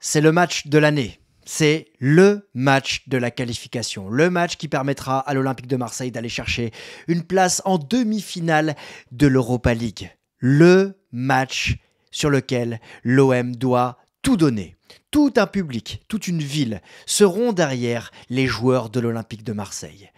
C'est le match de l'année. C'est le match de la qualification. Le match qui permettra à l'Olympique de Marseille d'aller chercher une place en demi-finale de l'Europa League. Le match sur lequel l'OM doit tout donner. Tout un public, toute une ville seront derrière les joueurs de l'Olympique de Marseille.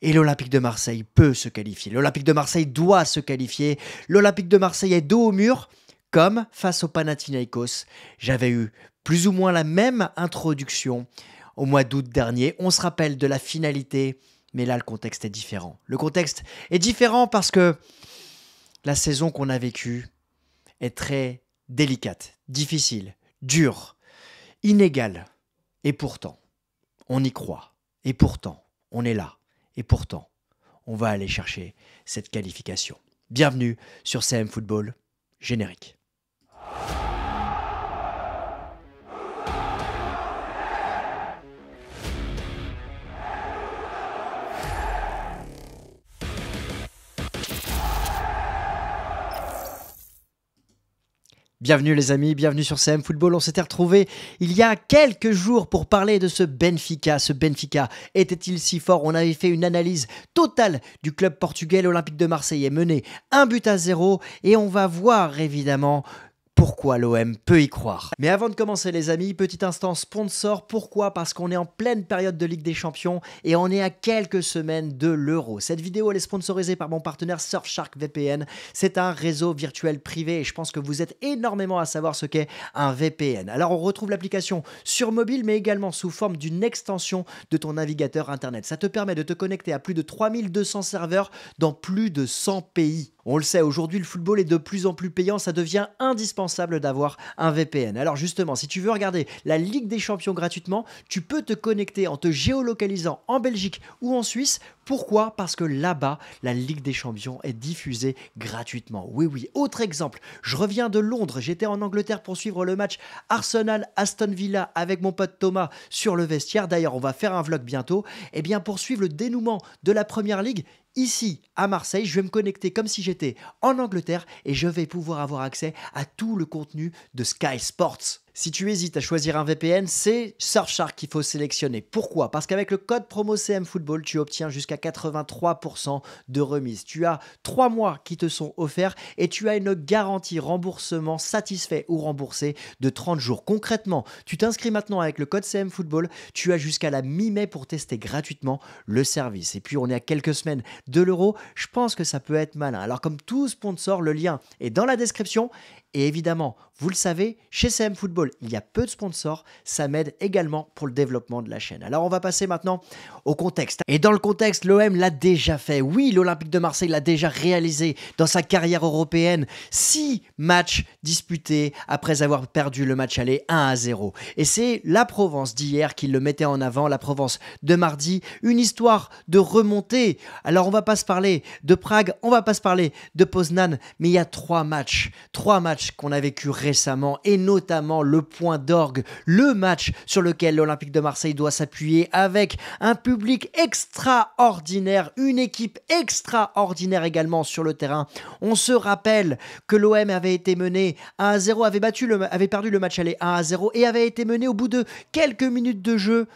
Et l'Olympique de Marseille peut se qualifier. L'Olympique de Marseille doit se qualifier. L'Olympique de Marseille est dos au mur. Comme face au Panathinaikos, j'avais eu plus ou moins la même introduction au mois d'août dernier. On se rappelle de la finalité, mais là le contexte est différent. Le contexte est différent parce que la saison qu'on a vécue est très délicate, difficile, dure, inégale. Et pourtant, on y croit. Et pourtant, on est là. Et pourtant, on va aller chercher cette qualification. Bienvenue sur CM Football, générique. Bienvenue les amis, bienvenue sur CM Football. On s'était retrouvés il y a quelques jours pour parler de ce Benfica. Ce Benfica était-il si fort? On avait fait une analyse totale du club portugais. L'Olympique de Marseille est mené 1-0 et on va voir évidemment pourquoi l'OM peut y croire. Mais avant de commencer les amis, petit instant sponsor. Pourquoi? Parce qu'on est en pleine période de Ligue des Champions et on est à quelques semaines de l'Euro. Cette vidéo elle est sponsorisée par mon partenaire Surfshark VPN. C'est un réseau virtuel privé et je pense que vous êtes énormément à savoir ce qu'est un VPN. Alors on retrouve l'application sur mobile mais également sous forme d'une extension de ton navigateur internet. Ça te permet de te connecter à plus de 3200 serveurs dans plus de 100 pays. On le sait, aujourd'hui le football est de plus en plus payant, ça devient indispensable d'avoir un VPN. Alors justement, si tu veux regarder la Ligue des Champions gratuitement, tu peux te connecter en te géolocalisant en Belgique ou en Suisse. Pourquoi? Parce que là-bas, la Ligue des Champions est diffusée gratuitement. Oui. Autre exemple, je reviens de Londres, j'étais en Angleterre pour suivre le match Arsenal-Aston Villa avec mon pote Thomas sur le vestiaire. D'ailleurs, on va faire un vlog bientôt. Eh bien, pour suivre le dénouement de la Première Ligue, ici, à Marseille, je vais me connecter comme si j'étais en Angleterre et je vais pouvoir avoir accès à tout le contenu de Sky Sports. Si tu hésites à choisir un VPN, c'est Surfshark qu'il faut sélectionner. Pourquoi? Parce qu'avec le code promo CM Football, tu obtiens jusqu'à 83% de remise. Tu as 3 mois qui te sont offerts et tu as une garantie remboursement satisfait ou remboursé de 30 jours. Concrètement, tu t'inscris maintenant avec le code CM Football, tu as jusqu'à la mi-mai pour tester gratuitement le service. Et puis on est à quelques semaines de l'Euro, je pense que ça peut être malin. Alors comme tout sponsor, le lien est dans la description. Et évidemment, vous le savez, chez CM Football, il y a peu de sponsors, ça m'aide également pour le développement de la chaîne. Alors on va passer maintenant au contexte. Et dans le contexte, l'OM l'a déjà fait. Oui, l'Olympique de Marseille l'a déjà réalisé dans sa carrière européenne. 6 matchs disputés après avoir perdu le match aller 1-0. Et c'est la Provence d'hier qui le mettait en avant, la Provence de mardi. Une histoire de remontée. Alors on va pas se parler de Prague, on va pas se parler de Poznan, mais il y a 3 matchs qu'on a vécu récemment et notamment le point d'orgue, le match sur lequel l'Olympique de Marseille doit s'appuyer avec un public extraordinaire, une équipe extraordinaire également sur le terrain. On se rappelle que l'OM avait été mené 1-0, avait perdu le match aller 1-0 et avait été mené au bout de quelques minutes de jeu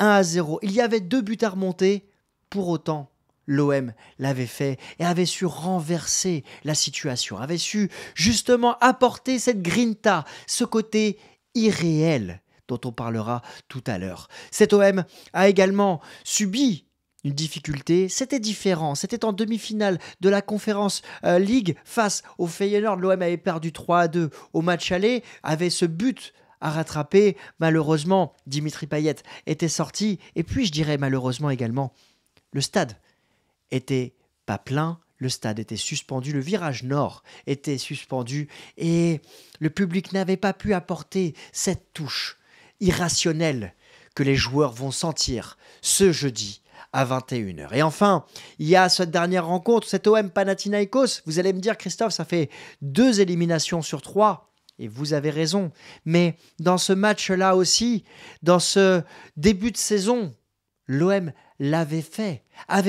1-0. Il y avait 2 buts à remonter, pour autant l'OM l'avait fait et avait su renverser la situation, avait su justement apporter cette grinta, ce côté irréel dont on parlera tout à l'heure. Cet OM a également subi une difficulté, c'était différent, c'était en demi-finale de la Conference League face au Feyenoord. L'OM avait perdu 3-2 au match aller, avait ce but à rattraper. Malheureusement, Dimitri Payet était sorti et puis je dirais malheureusement également, le stade était pas plein, le stade était suspendu, le virage nord était suspendu et le public n'avait pas pu apporter cette touche irrationnelle que les joueurs vont sentir ce jeudi à 21h. Et enfin, il y a cette dernière rencontre, cet OM Panathinaikos. Vous allez me dire, Christophe, ça fait 2 éliminations sur 3. Et vous avez raison. Mais dans ce match-là aussi, dans ce début de saison, l'OM avait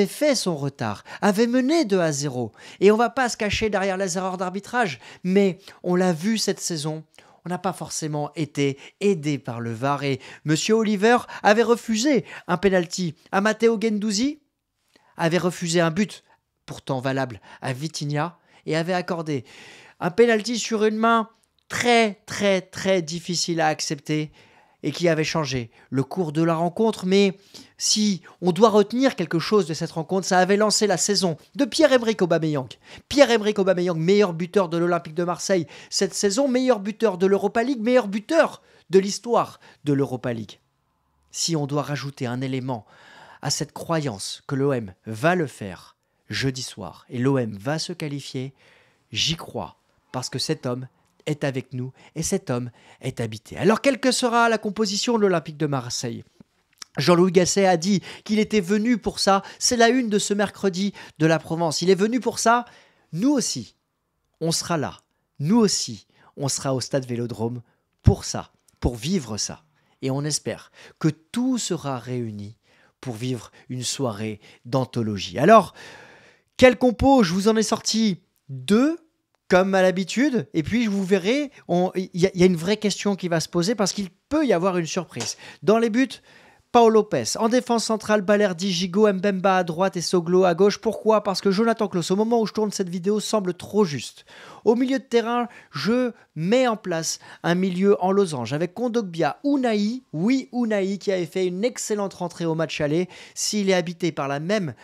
fait son retard, avait mené 2-0. Et on ne va pas se cacher derrière les erreurs d'arbitrage, mais on l'a vu cette saison, on n'a pas forcément été aidé par le VAR et Monsieur Oliver avait refusé un penalty à Matteo Guendouzi, avait refusé un but pourtant valable à Vitinha et avait accordé un penalty sur une main très très très difficile à accepter et qui avait changé le cours de la rencontre. Mais si on doit retenir quelque chose de cette rencontre, ça avait lancé la saison de Pierre-Emerick Aubameyang. Pierre-Emerick Aubameyang, meilleur buteur de l'Olympique de Marseille cette saison, meilleur buteur de l'Europa League, meilleur buteur de l'histoire de l'Europa League. Si on doit rajouter un élément à cette croyance que l'OM va le faire jeudi soir et l'OM va se qualifier, j'y crois parce que cet homme est avec nous et cet homme est habité. Alors, quelle que sera la composition de l'Olympique de Marseille ? Jean-Louis Gasset a dit qu'il était venu pour ça. C'est la une de ce mercredi de la Provence. Il est venu pour ça. Nous aussi, on sera là. Nous aussi, on sera au stade Vélodrome pour ça, pour vivre ça. Et on espère que tout sera réuni pour vivre une soirée d'anthologie. Alors, quel compo ? Je vous en ai sorti 2. Comme à l'habitude, et puis vous verrez, il y a une vraie question qui va se poser parce qu'il peut y avoir une surprise. Dans les buts, Paul Lopez. En défense centrale, Balerdi, Gigot, Mbemba à droite et Soglo à gauche. Pourquoi ? Parce que Jonathan Klaus, au moment où je tourne cette vidéo, semble trop juste. Au milieu de terrain, je mets en place un milieu en losange avec Kondogbia, Unai, oui Unai, qui avait fait une excellente rentrée au match aller. S'il est habité par la même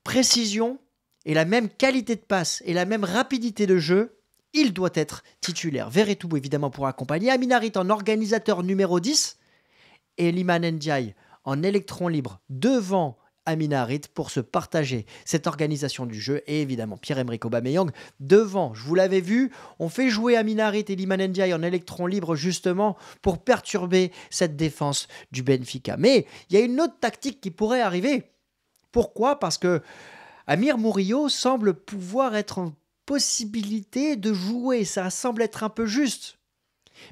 précision et la même qualité de passe et la même rapidité de jeu, il doit être titulaire. Veretout évidemment pour accompagner, Amin Harit en organisateur numéro 10 et Iliman Ndiaye en électron libre devant Amin Harit pour se partager cette organisation du jeu et évidemment Pierre-Emerick Aubameyang devant. Je vous l'avais vu, on fait jouer Amin Harit et Iliman Ndiaye en électron libre justement pour perturber cette défense du Benfica. Mais il y a une autre tactique qui pourrait arriver. Pourquoi ? Parce que Amir Murillo semble pouvoir être en possibilité de jouer, ça semble être un peu juste.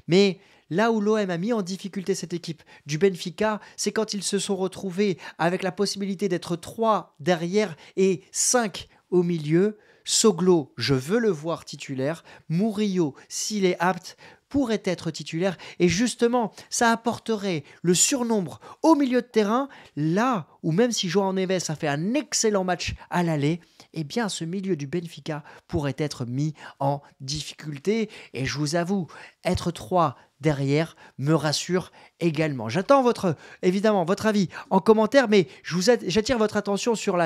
Mais là où l'OM a mis en difficulté cette équipe du Benfica, c'est quand ils se sont retrouvés avec la possibilité d'être 3 derrière et 5 au milieu. Soglo, je veux le voir titulaire. Murillo, s'il est apte, pourrait être titulaire. Et justement, ça apporterait le surnombre au milieu de terrain, là où même si João Neves a fait un excellent match à l'aller, eh bien ce milieu du Benfica pourrait être mis en difficulté. Et je vous avoue, être 3 derrière me rassure également. J'attends évidemment votre avis en commentaire, mais j'attire votre attention sur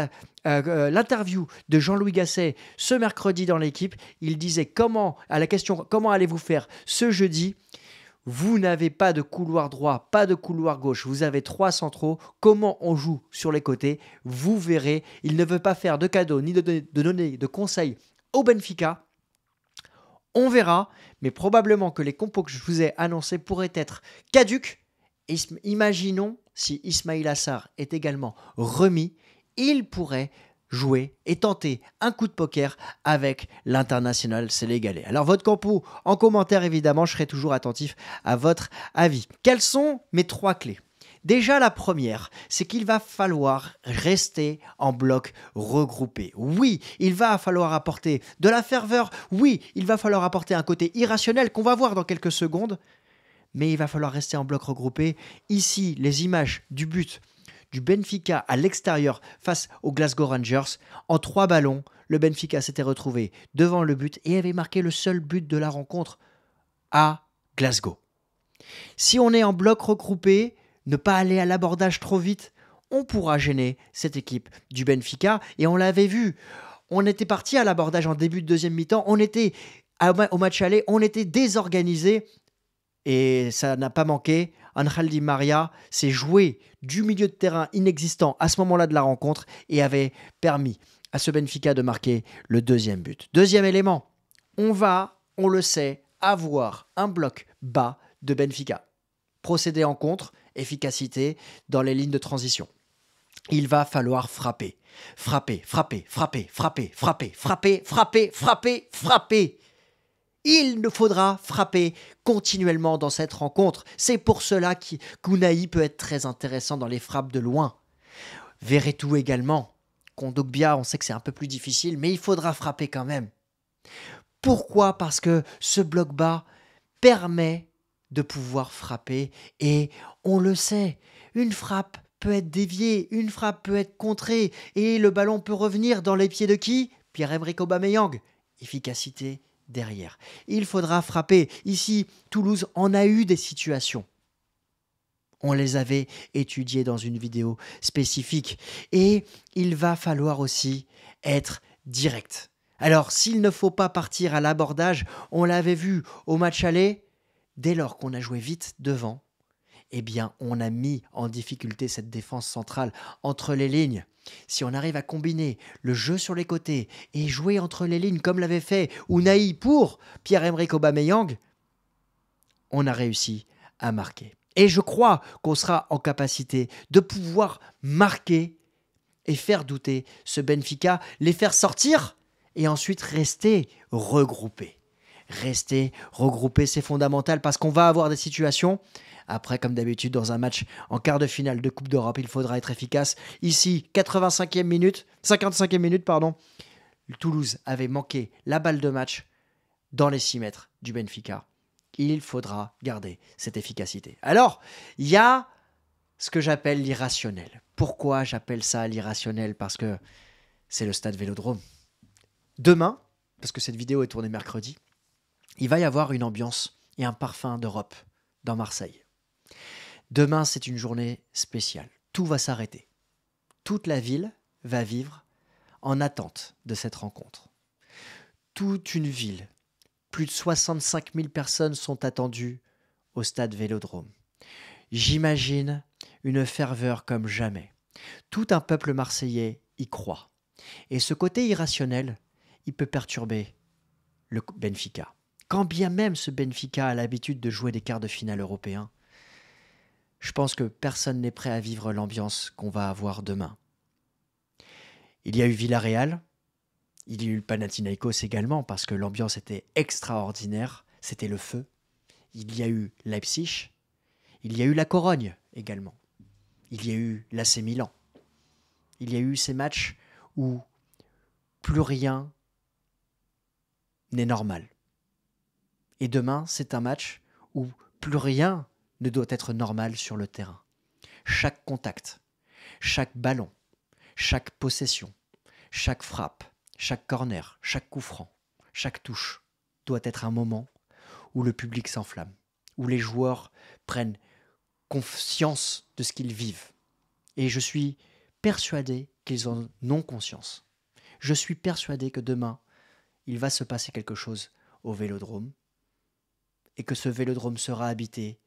l'interview de Jean-Louis Gasset ce mercredi dans l'équipe. Il disait à la question comment allez-vous faire ce jeudi ? Vous n'avez pas de couloir droit, pas de couloir gauche, vous avez 3 centraux. Comment on joue sur les côtés ? Vous verrez. Il ne veut pas faire de cadeaux ni de donner de conseils au Benfica. On verra, mais probablement que les compos que je vous ai annoncés pourraient être caducs. Imaginons si Ismaïla Sarr est également remis, il pourrait jouer et tenter un coup de poker avec l'international sénégalais. Alors votre compo en commentaire évidemment, je serai toujours attentif à votre avis. Quelles sont mes 3 clés ? Déjà, la première, c'est qu'il va falloir rester en bloc regroupé. Oui, il va falloir apporter de la ferveur. Oui, il va falloir apporter un côté irrationnel qu'on va voir dans quelques secondes. Mais il va falloir rester en bloc regroupé. Ici, les images du but du Benfica à l'extérieur face aux Glasgow Rangers. En 3 ballons, le Benfica s'était retrouvé devant le but et avait marqué le seul but de la rencontre à Glasgow. Si on est en bloc regroupé, ne pas aller à l'abordage trop vite, on pourra gêner cette équipe du Benfica. Et on l'avait vu, on était parti à l'abordage en début de deuxième mi-temps, on était au match aller, on était désorganisé et ça n'a pas manqué. Ángel Di María s'est joué du milieu de terrain inexistant à ce moment-là de la rencontre et avait permis à ce Benfica de marquer le 2e but. Deuxième élément, on le sait, avoir un bloc bas de Benfica. Procéder en contre, efficacité dans les lignes de transition. Il va falloir frapper. Frapper, frapper, frapper, frapper, frapper, frapper, frapper, frapper, frapper. Il nous faudra frapper continuellement dans cette rencontre. C'est pour cela qu'Unai peut être très intéressant dans les frappes de loin. Veretout également. Kondogbia, on sait que c'est un peu plus difficile, mais il faudra frapper quand même. Pourquoi ? Parce que ce bloc bas permet de pouvoir frapper. Et on le sait, une frappe peut être déviée, une frappe peut être contrée et le ballon peut revenir dans les pieds de qui? Pierre-Emerick Aubameyang. Efficacité derrière. Il faudra frapper. Ici, Toulouse en a eu des situations. On les avait étudiées dans une vidéo spécifique. Et il va falloir aussi être direct. Alors, s'il ne faut pas partir à l'abordage, on l'avait vu au match aller, dès lors qu'on a joué vite devant, eh bien, on a mis en difficulté cette défense centrale entre les lignes. Si on arrive à combiner le jeu sur les côtés et jouer entre les lignes comme l'avait fait Unai pour Pierre-Emerick Aubameyang, on a réussi à marquer. Et je crois qu'on sera en capacité de pouvoir marquer et faire douter ce Benfica, les faire sortir et ensuite rester regroupés. Rester regroupés, c'est fondamental parce qu'on va avoir des situations. Après, comme d'habitude, dans un match en quart de finale de Coupe d'Europe, il faudra être efficace. Ici, 55e minute, Toulouse avait manqué la balle de match dans les 6 mètres du Benfica. Il faudra garder cette efficacité. Alors, il y a ce que j'appelle l'irrationnel. Pourquoi j'appelle ça l'irrationnel? Parce que c'est le stade Vélodrome. Demain, parce que cette vidéo est tournée mercredi, il va y avoir une ambiance et un parfum d'Europe dans Marseille. Demain, c'est une journée spéciale. Tout va s'arrêter. Toute la ville va vivre en attente de cette rencontre. Toute une ville, plus de 65 000 personnes sont attendues au stade Vélodrome. J'imagine une ferveur comme jamais. Tout un peuple marseillais y croit. Et ce côté irrationnel, il peut perturber le Benfica. Quand bien même ce Benfica a l'habitude de jouer des quarts de finale européens, je pense que personne n'est prêt à vivre l'ambiance qu'on va avoir demain. Il y a eu Villarreal, il y a eu le Panathinaikos également, parce que l'ambiance était extraordinaire, c'était le feu. Il y a eu Leipzig, il y a eu la Corogne également. Il y a eu l'AC Milan. Il y a eu ces matchs où plus rien n'est normal. Et demain, c'est un match où plus rien ne doit être normal sur le terrain. Chaque contact, chaque ballon, chaque possession, chaque frappe, chaque corner, chaque coup franc, chaque touche doit être un moment où le public s'enflamme, où les joueurs prennent conscience de ce qu'ils vivent. Et je suis persuadé qu'ils en ont conscience. Je suis persuadé que demain, il va se passer quelque chose au Vélodrome et que ce Vélodrome sera habité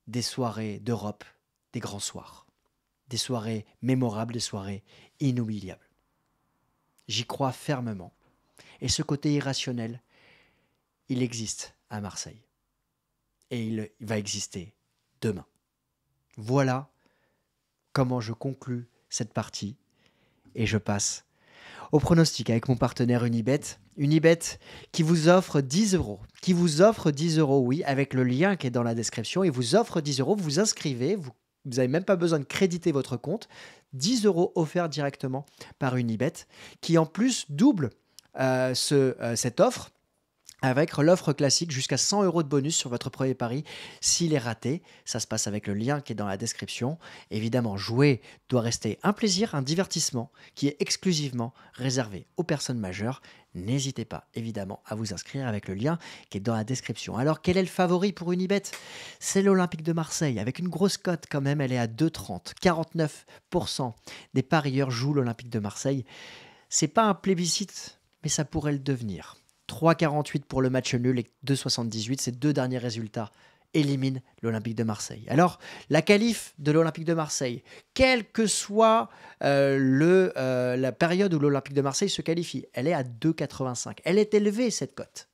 des soirées d'Europe, des grands soirs, des soirées mémorables, des soirées inoubliables. J'y crois fermement. Et ce côté irrationnel, il existe à Marseille. Et il va exister demain. Voilà comment je conclus cette partie et je passe au pronostic avec mon partenaire Unibet. Unibet qui vous offre 10 euros. Qui vous offre 10 euros, oui, avec le lien qui est dans la description. Il vous offre 10 euros, vous vous inscrivez, vous n'avez même pas besoin de créditer votre compte. 10 euros offerts directement par Unibet qui en plus double cette offre avec l'offre classique jusqu'à 100 euros de bonus sur votre premier pari s'il est raté. Ça se passe avec le lien qui est dans la description. Évidemment, jouer doit rester un plaisir, un divertissement qui est exclusivement réservé aux personnes majeures. N'hésitez pas, évidemment, à vous inscrire avec le lien qui est dans la description. Alors, quel est le favori pour Unibet? C'est l'Olympique de Marseille, avec une grosse cote quand même, elle est à 2,30. 49% des parieurs jouent l'Olympique de Marseille. C'est pas un plébiscite, mais ça pourrait le devenir. 3,48 pour le match nul et 2,78. Ces deux derniers résultats éliminent l'Olympique de Marseille. Alors, la qualif de l'Olympique de Marseille, quelle que soit la période où l'Olympique de Marseille se qualifie, elle est à 2,85. Elle est élevée, cette cote.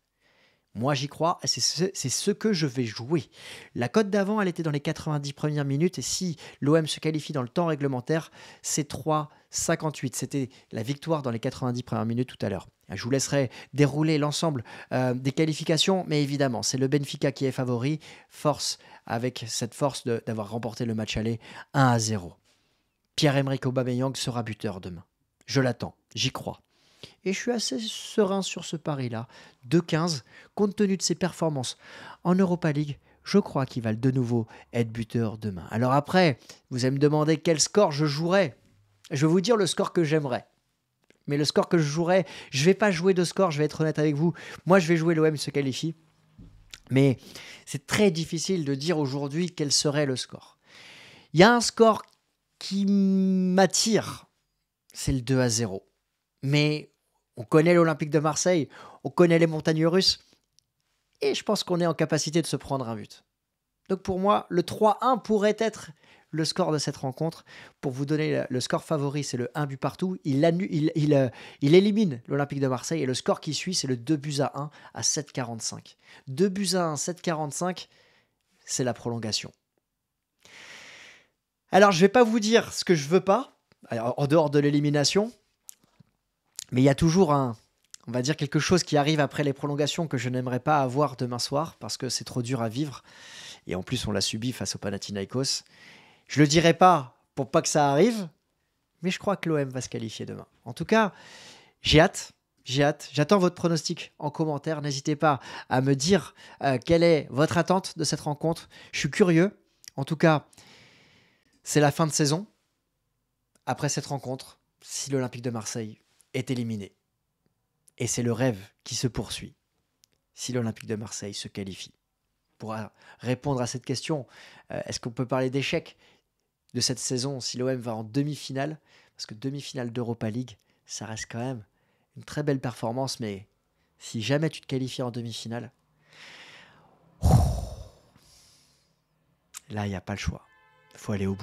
Moi, j'y crois, c'est ce que je vais jouer. La cote d'avant, elle était dans les 90 premières minutes, et si l'OM se qualifie dans le temps réglementaire, c'est 3,58. C'était la victoire dans les 90 premières minutes tout à l'heure. Je vous laisserai dérouler l'ensemble des qualifications, mais évidemment, c'est le Benfica qui est favori, avec cette force d'avoir remporté le match aller 1-0. Pierre-Emerick Aubameyang sera buteur demain. Je l'attends, j'y crois. Et je suis assez serein sur ce pari-là. 2,15, compte tenu de ses performances en Europa League, je crois qu'il va de nouveau être buteur demain. Alors après, vous allez me demander quel score je jouerais. Je vais vous dire le score que j'aimerais. Mais le score que je jouerais, je ne vais pas jouer de score, je vais être honnête avec vous. Moi, je vais jouer l'OM se qualifie. Mais c'est très difficile de dire aujourd'hui quel serait le score. Il y a un score qui m'attire, c'est le 2-0. Mais on connaît l'Olympique de Marseille, on connaît les montagnes russes, et je pense qu'on est en capacité de se prendre un but. Donc pour moi, le 3-1 pourrait être le score de cette rencontre. Pour vous donner le score favori, c'est le 1 but partout. Il élimine l'Olympique de Marseille et le score qui suit, c'est le 2-1 à 7,45. 2-1, 7,45, c'est la prolongation. Alors, je ne vais pas vous dire ce que je veux pas, en dehors de l'élimination, mais il y a toujours on va dire quelque chose qui arrive après les prolongations que je n'aimerais pas avoir demain soir parce que c'est trop dur à vivre. Et en plus, on l'a subi face au Panathinaikos. Je le dirai pas pour pas que ça arrive, mais je crois que l'OM va se qualifier demain. En tout cas, j'ai hâte. J'attends votre pronostic en commentaire. N'hésitez pas à me dire quelle est votre attente de cette rencontre. Je suis curieux. En tout cas, c'est la fin de saison. Après cette rencontre, si l'Olympique de Marseille est éliminé, et c'est le rêve qui se poursuit, si l'Olympique de Marseille se qualifie. Pour répondre à cette question, est-ce qu'on peut parler d'échec de cette saison si l'OM va en demi-finale? Parce que demi-finale d'Europa League, ça reste quand même une très belle performance, mais si jamais tu te qualifies en demi-finale, là, il n'y a pas le choix. Il faut aller au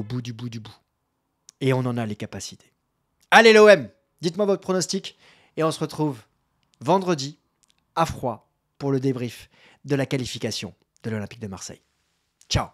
bout du bout du bout. Et on en a les capacités. Allez l'OM, dites-moi votre pronostic et on se retrouve vendredi à froid pour le débrief de la qualification de l'Olympique de Marseille. Ciao.